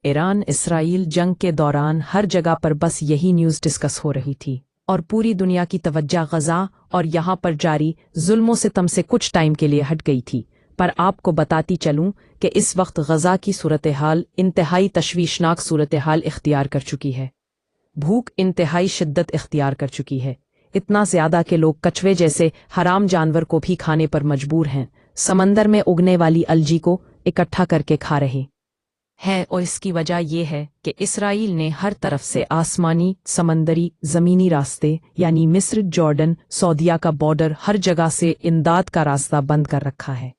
Iran Israel जंग के दौरान हर जगह पर बस यही न्यूज़ डिस्कस हो रही थी और पूरी दुनिया की तवज्जो गज़ा और यहाँ पर जारी जुल्मों सितम से कुछ टाइम के लिए हट गई थी। पर आपको बताती चलूं कि इस वक्त गज़ा की सूरत हाल इंतहाई तशवीशनाक सूरत हाल इख्तियार कर चुकी है। भूख इंतहाई शिद्दत इख्तियार कर चुकी है, इतना ज़्यादा कि लोग कछुए जैसे हराम जानवर को भी खाने पर मजबूर हैं। समंदर में उगने वाली अलजी को इकट्ठा करके खा रहे हैं और इसकी वजह यह है कि इसराइल ने हर तरफ से आसमानी, समंदरी, ज़मीनी रास्ते यानी मिस्र, जॉर्डन, सऊदीया का बॉर्डर हर जगह से इमदाद का रास्ता बंद कर रखा है।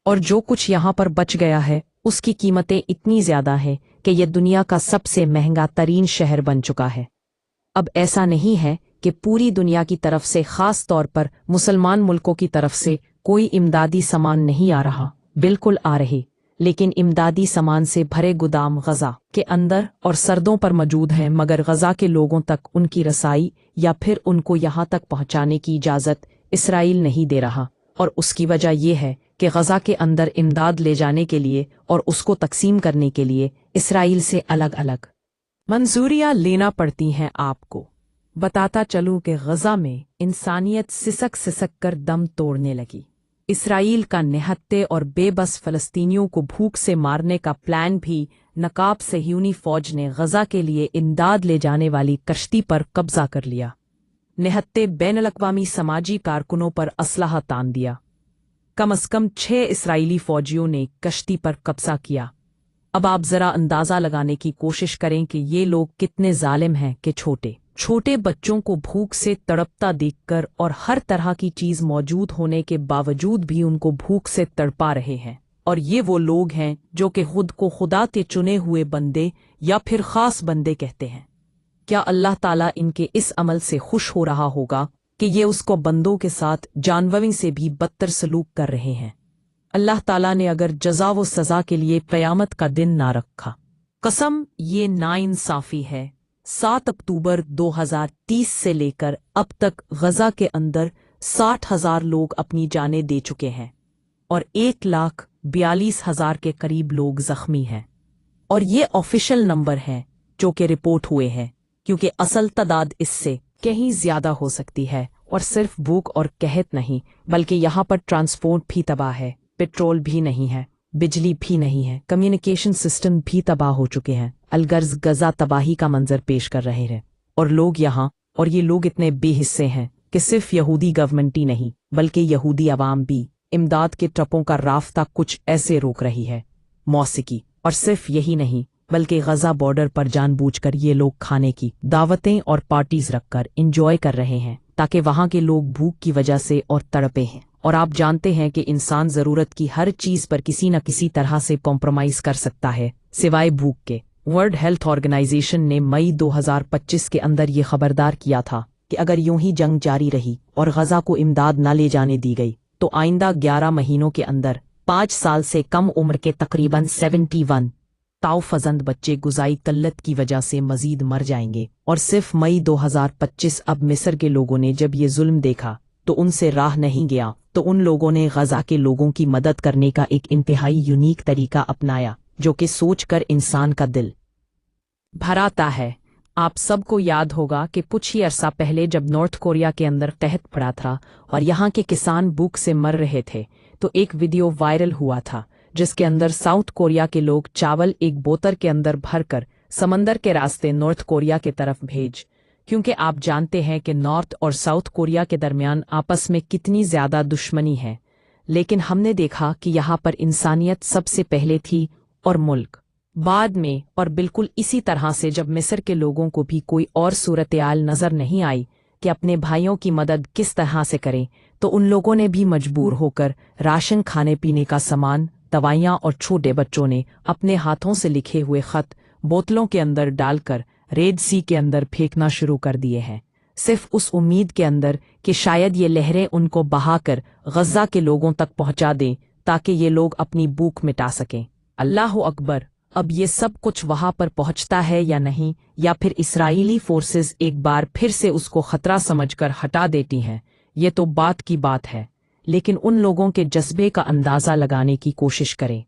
और जो कुछ यहाँ पर बच गया है उसकी कीमतें इतनी ज़्यादा हैं कि यह दुनिया का सबसे महंगा तरीन शहर बन चुका है। अब ऐसा नहीं है कि पूरी दुनिया की तरफ से, ख़ास तौर पर मुसलमान मुल्कों की तरफ से कोई इमदादी सामान नहीं आ रहा, बिल्कुल आ रहे, लेकिन इमदादी सामान से भरे गोदाम गज़ा के अंदर और सरहदों पर मौजूद हैं, मगर गज़ा के लोगों तक उनकी रसाई या फिर उनको यहाँ तक पहुँचाने की इजाज़त इसराइल नहीं दे रहा। और उसकी वजह यह है कि गज़ा के अंदर इमदाद ले जाने के लिए और उसको तकसीम करने के लिए इसराइल से अलग अलग मंजूरियाँ लेना पड़ती हैं। आपको बताता चलूँ कि गज़ा में इंसानियत सिसक सिसक कर दम तोड़ने लगी। इसराइल का निहत्ते और बेबस फ़लस्तीनियों को भूख से मारने का प्लान भी नकाब सह्यूनी फ़ौज ने गज़ा के लिए इमदाद ले जाने वाली कश्ती पर कब्ज़ा कर लिया। निहत्ते बैनुल-अक़वामी समाजी कारकुनों पर असलहा तान दिया। कम अज़ कम 6 इसराइली फ़ौजियों ने कश्ती पर कब्ज़ा किया। अब आप ज़रा अंदाज़ा लगाने की कोशिश करें कि ये लोग कितने ज़ालिम हैं कि छोटे छोटे बच्चों को भूख से तड़पता देखकर और हर तरह की चीज़ मौजूद होने के बावजूद भी उनको भूख से तड़पा रहे हैं। और ये वो लोग हैं जो कि खुद को खुदा के चुने हुए बंदे या फिर ख़ास बंदे कहते हैं। क्या अल्लाह ताला इनके इस अमल से खुश हो रहा होगा कि ये उसको बंदों के साथ जानवरों से भी बदतर सलूक कर रहे हैं? अल्लाह ताला ने अगर जज़ा व सज़ा के लिए क़यामत का दिन ना रखा, कसम ये नाइंसाफ़ी है। 7 अक्टूबर 2030 से लेकर अब तक गज़ा के अंदर 60,000 लोग अपनी जानें दे चुके हैं और 1,42,000 के करीब लोग ज़ख्मी हैं। और ये ऑफिशियल नंबर हैं जो कि रिपोर्ट हुए हैं, क्योंकि असल तादाद इससे कहीं ज़्यादा हो सकती है। और सिर्फ भूख और कहत नहीं, बल्कि यहाँ पर ट्रांसपोर्ट भी तबाह है, पेट्रोल भी नहीं है, बिजली भी नहीं है, कम्युनिकेशन सिस्टम भी तबाह हो चुके हैं। अलगर्ज गज़ा तबाही का मंजर पेश कर रहे हैं और लोग यहाँ, और ये लोग इतने बेहिस्से हैं कि सिर्फ यहूदी गवर्नमेंट ही नहीं बल्कि यहूदी अवाम भी इमदाद के ट्रकों का राफ्ता कुछ ऐसे रोक रही है। मौसीकी, और सिर्फ यही नहीं बल्कि गज़ा बॉर्डर पर जानबूझकर ये लोग खाने की दावतें और पार्टीज रखकर इंजॉय कर रहे हैं ताकि वहाँ के लोग भूख की वजह से और तड़पे हैं। और आप जानते हैं कि इंसान ज़रूरत की हर चीज़ पर किसी न किसी तरह से कॉम्प्रोमाइज़ कर सकता है सिवाय भूख के। वर्ल्ड हेल्थ ऑर्गेनाइजेशन ने मई 2025 के अंदर ये खबरदार किया था कि अगर यूं ही जंग जारी रही और गज़ा को इमदाद न ले जाने दी गई तो आइंदा 11 महीनों के अंदर 5 साल से कम उम्र के तकरीबन 71 ताउफजंद बच्चे गुज़ाई किल्लत की वजह से मजीद मर जाएंगे। और सिर्फ मई 2025 अब मिस्र के लोगों ने जब ये जुल्म देखा तो उनसे राह नहीं गया, तो उन लोगों ने गज़ा के लोगों की मदद करने का एक इंतहाई यूनिक तरीका अपनाया जो कि सोचकर इंसान का दिल भर आता है। आप सबको याद होगा कि कुछ ही अरसा पहले जब नॉर्थ कोरिया के अंदर कहत पड़ा था और यहाँ के किसान भूख से मर रहे थे, तो एक वीडियो वायरल हुआ था जिसके अंदर साउथ कोरिया के लोग चावल एक बोतल के अंदर भरकर समंदर के रास्ते नॉर्थ कोरिया के तरफ भेज, क्योंकि आप जानते हैं कि नॉर्थ और साउथ कोरिया के दरमियान आपस में कितनी ज़्यादा दुश्मनी है। लेकिन हमने देखा कि यहाँ पर इंसानियत सबसे पहले थी और मुल्क बाद में। और बिल्कुल इसी तरह से जब मिस्र के लोगों को भी कोई और सूरत-ए-हाल नज़र नहीं आई कि अपने भाइयों की मदद किस तरह से करें, तो उन लोगों ने भी मजबूर होकर राशन, खाने पीने का सामान, दवाइयाँ और छोटे बच्चों ने अपने हाथों से लिखे हुए ख़त बोतलों के अंदर डालकर रेड सी के अंदर फेंकना शुरू कर दिए हैं, सिर्फ उस उम्मीद के अंदर कि शायद ये लहरें उनको बहाकर गज़ा के लोगों तक पहुँचा दें ताकि ये लोग अपनी भूख मिटा सकें। अल्लाह अकबर! अब ये सब कुछ वहाँ पर पहुँचता है या नहीं, या फिर इसराइली फोर्सेस एक बार फिर से उसको ख़तरा समझकर हटा देती हैं, ये तो बात की बात है। लेकिन उन लोगों के जज्बे का अंदाज़ा लगाने की कोशिश करें,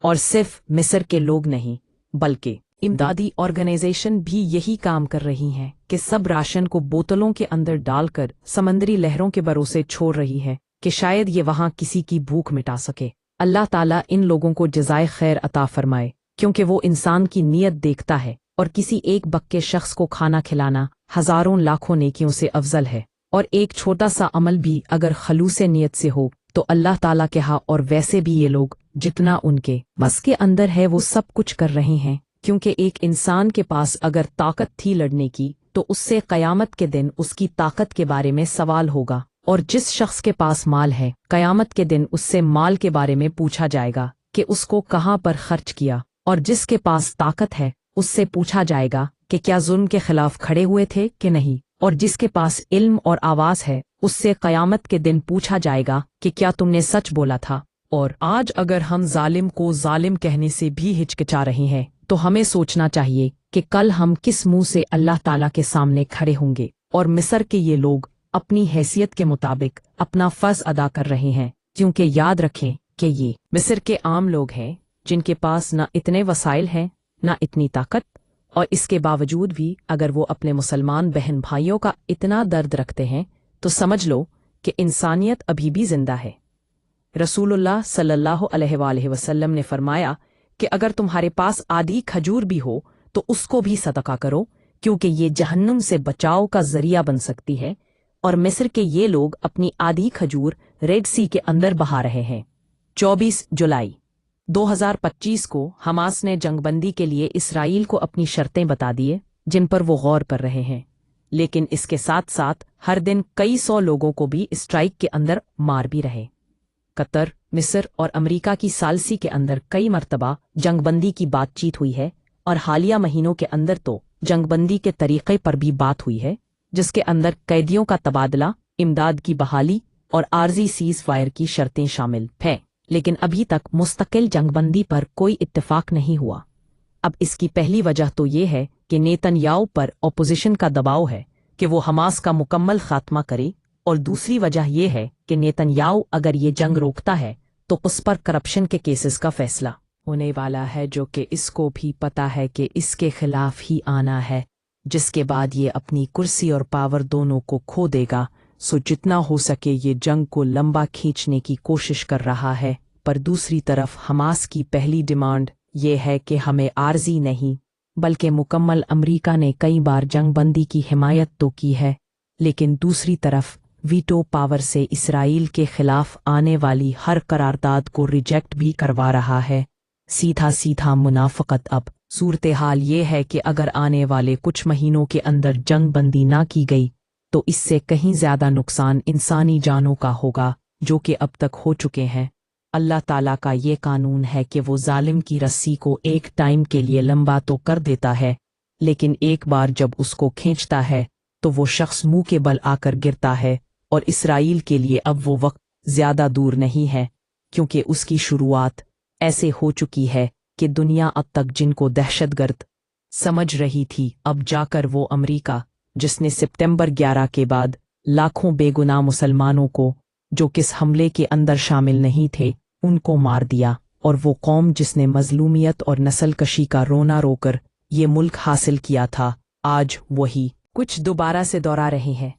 और सिर्फ मिस्र के लोग नहीं बल्कि इमदादी ऑर्गेनाइजेशन भी यही काम कर रही हैं कि सब राशन को बोतलों के अंदर डालकर समंदरी लहरों के भरोसे छोड़ रही है कि शायद ये वहां किसी की भूख मिटा सके। अल्लाह ताला इन लोगों को जज़ाए खैर अता फरमाए, क्योंकि वो इंसान की नीयत देखता है और किसी एक बक्के शख्स को खाना खिलाना हजारों लाखों नेकियों से अफजल है। और एक छोटा सा अमल भी अगर खलूस नीयत से हो तो अल्लाह ताला के यहाँ, और वैसे भी ये लोग जितना उनके बस के अंदर है वो सब कुछ कर रहे हैं, क्योंकि एक इंसान के पास अगर ताकत थी लड़ने की तो उससे क़यामत के दिन उसकी ताकत के बारे में सवाल होगा, और जिस शख्स के पास माल है क़यामत के दिन उससे माल के बारे में पूछा जाएगा कि उसको कहाँ पर खर्च किया, और जिसके पास ताकत है उससे पूछा जाएगा कि क्या जुल्म के खिलाफ खड़े हुए थे कि नहीं, और जिसके पास इल्म और आवाज़ है उससे क़यामत के दिन पूछा जाएगा कि क्या तुमने सच बोला था। और आज अगर हम जालिम को जालिम कहने से भी हिचकिचा रहे हैं तो हमें सोचना चाहिए कि कल हम किस मुंह से अल्लाह ताला के सामने खड़े होंगे। और मिस्र के ये लोग अपनी हैसियत के मुताबिक अपना फ़र्ज अदा कर रहे हैं, क्योंकि याद रखें कि ये मिस्र के आम लोग हैं जिनके पास न इतने वसाइल हैं न इतनी ताकत, और इसके बावजूद भी अगर वो अपने मुसलमान बहन भाइयों का इतना दर्द रखते हैं तो समझ लो कि इंसानियत अभी भी जिंदा है। रसूलुल्लाह सल्लल्लाहु अलैहि वसल्लम ने फरमाया कि अगर तुम्हारे पास आधी खजूर भी हो तो उसको भी सदका करो, क्योंकि ये जहन्नुम से बचाव का जरिया बन सकती है। और मिस्र के ये लोग अपनी आधी खजूर रेड सी के अंदर बहा रहे हैं। 24 जुलाई 2025 को हमास ने जंगबंदी के लिए इसराइल को अपनी शर्तें बता दिए, जिन पर वो गौर कर रहे हैं, लेकिन इसके साथ साथ हर दिन कई सौ लोगों को भी स्ट्राइक के अंदर मार भी रहे। कतर, मिस्र और अमेरिका की सालसी के अंदर कई मर्तबा जंगबंदी की बातचीत हुई है, और हालिया महीनों के अंदर तो जंगबंदी के तरीक़े पर भी बात हुई है, जिसके अंदर कैदियों का तबादला, इमदाद की बहाली और आर्जी सीज़ फायर की शर्तें शामिल हैं। लेकिन अभी तक मुस्तकिल जंगबंदी पर कोई इत्तेफाक नहीं हुआ। अब इसकी पहली वजह तो ये है कि नेतन्याहू पर अपोजिशन का दबाव है कि वो हमास का मुकम्मल खात्मा करे, और दूसरी वजह यह है कि नेतन्याहू अगर ये जंग रोकता है तो उस पर करप्शन के केसेस का फैसला होने वाला है, जो कि इसको भी पता है कि इसके खिलाफ ही आना है, जिसके बाद ये अपनी कुर्सी और पावर दोनों को खो देगा। सो जितना हो सके ये जंग को लंबा खींचने की कोशिश कर रहा है। पर दूसरी तरफ हमास की पहली डिमांड ये है कि हमें आर्जी नहीं बल्कि मुकम्मल अमेरिका ने कई बार जंगबंदी की हिमायत तो की है, लेकिन दूसरी तरफ वीटो पावर से इसराइल के खिलाफ आने वाली हर करारदाद को रिजेक्ट भी करवा रहा है। सीधा सीधा मुनाफकत। अब सूरत हाल ये है कि अगर आने वाले कुछ महीनों के अंदर जंगबंदी ना की गई तो इससे कहीं ज़्यादा नुकसान इंसानी जानों का होगा, जो कि अब तक हो चुके हैं। अल्लाह ताला का ये कानून है कि वो जालिम की रस्सी को एक टाइम के लिए लंबा तो कर देता है, लेकिन एक बार जब उसको खींचता है तो वो शख्स मुंह के बल आकर गिरता है। और इसराइल के लिए अब वो वक्त ज़्यादा दूर नहीं है, क्योंकि उसकी शुरुआत ऐसे हो चुकी है कि दुनिया अब तक जिनको दहशतगर्द समझ रही थी, अब जाकर वो अमेरिका, जिसने सितंबर 11 के बाद लाखों बेगुनाह मुसलमानों को, जो किस हमले के अंदर शामिल नहीं थे, उनको मार दिया, और वो कौम जिसने मजलूमियत और नस्लकशी का रोना रोकर ये मुल्क हासिल किया था, आज वही कुछ दोबारा से दोहरा रहे हैं।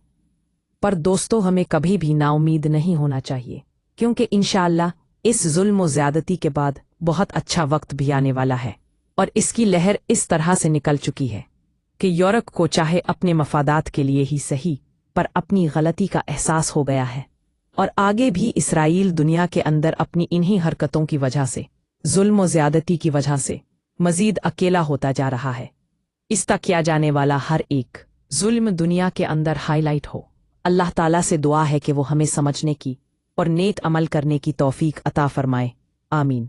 पर दोस्तों, हमें कभी भी नाउमीद नहीं होना चाहिए, क्योंकि इंशाअल्लाह इस जुल्म और ज़्यादती के बाद बहुत अच्छा वक्त भी आने वाला है। और इसकी लहर इस तरह से निकल चुकी है कि यूरोप को चाहे अपने मफादात के लिए ही सही, पर अपनी गलती का एहसास हो गया है, और आगे भी इसराइल दुनिया के अंदर अपनी इन्हीं हरकतों की वजह से, जुल्म और ज़्यादती की वजह से मज़ीद अकेला होता जा रहा है। इस तक किया जाने वाला हर एक जुल्म दुनिया के अंदर हाईलाइट हो। अल्लाह ताला से दुआ है कि वो हमें समझने की और नेक अमल करने की तौफीक अता फरमाए। आमीन।